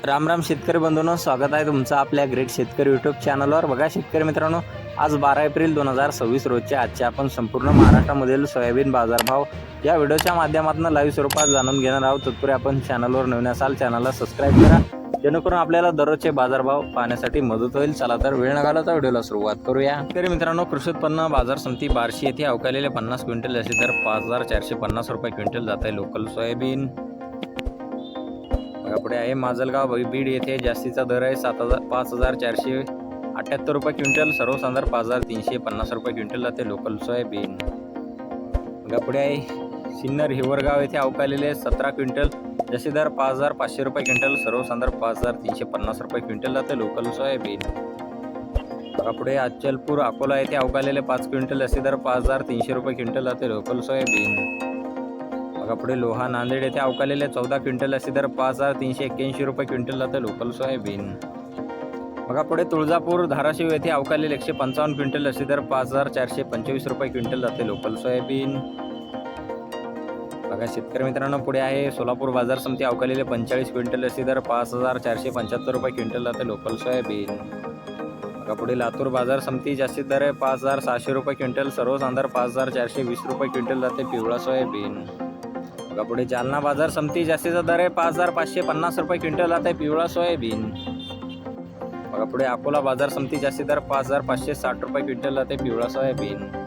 राम राम शेतकरी बंधूंनो, स्वागत आहे तुमचं आपल्या ग्रेट शेतकरी यूट्यूब चॅनलवर। बघा शेतकरी मित्रांनो, आज 12 एप्रिल 2026 रोजचे आजचे आपण संपूर्ण महाराष्ट्रामधील सोयाबीन बाजारभाव या व्हिडिओच्या माध्यमातून लाईव्ह स्वरूपात जाणून घेणार आहोत। तत्पूर्वी आपण चॅनलवर नवीन असाल चॅनलला सबस्क्राईब करा, जेणेकरून आपल्याला दररोजचे बाजारभाव पाहण्यासाठी मदत होईल। चला तर वेळ न घालवता व्हिडिओला सुरुवात करूया। शेतकरी मित्रांनो, कृषी उत्पन्न बाजार समिती बार्शी येथे अवकालेले 50 क्विंटल असे दर 5450 रुपये क्विंटल जात आहे लोकल सोयाबीन। पुढे आहे माजलगाव बीड येथे जास्तीचा दर आहे 5478 रुपये क्विंटल, सर्वसाधारण 5350 रुपये क्विंटल जाते लोकल सोयाबीन। पुढे आहे सिन्नर हिवरगाव येथे अवकालेले 17 क्विंटल जसे दर 5500 रुपये क्विंटल, सर्वसाधारण 5350 रुपये क्विंटल जाते लोकल सोयाबीन। पुढे अचलपूर अकोला येथे अवकालेले 5 क्विंटल असे दर 5300 रुपये क्विंटल जाते लोकल सोयाबीन। पुढे लोहा नांदेड येथे अवकालेले 14 क्विंटल असे दर 5381 रुपये क्विंटल जाते लोकल सोयाबीन। पुढे तुळजापूर धाराशिव येथे अवकालेले 155 क्विंटल असे दर 5425 रुपये क्विंटल जाते लोकल सोयाबीन। शेतकरी मित्रांनो, पुढे आहे सोलापूर बाजार समिती अवकालेले 45 क्विंटल असे दर 5475 रुपये क्विंटल जाते लोकल सोयाबीन। पुढे लातूर बाजार समिती जास्तीत दर आहे 5600 रुपये क्विंटल, सर्वसाधारण 5420 रुपये क्विंटल जाते पिवळा सोयाबीन। पुढे जालना बाजार समिती जास्तीचा दर आहे 5550 रुपये क्विंटल जाते पिवळा सोयाबीन। पुढे अकोला बाजार समिती जास्तीत दर 5560 रुपये क्विंटल जाते पिवळा सोयाबीन।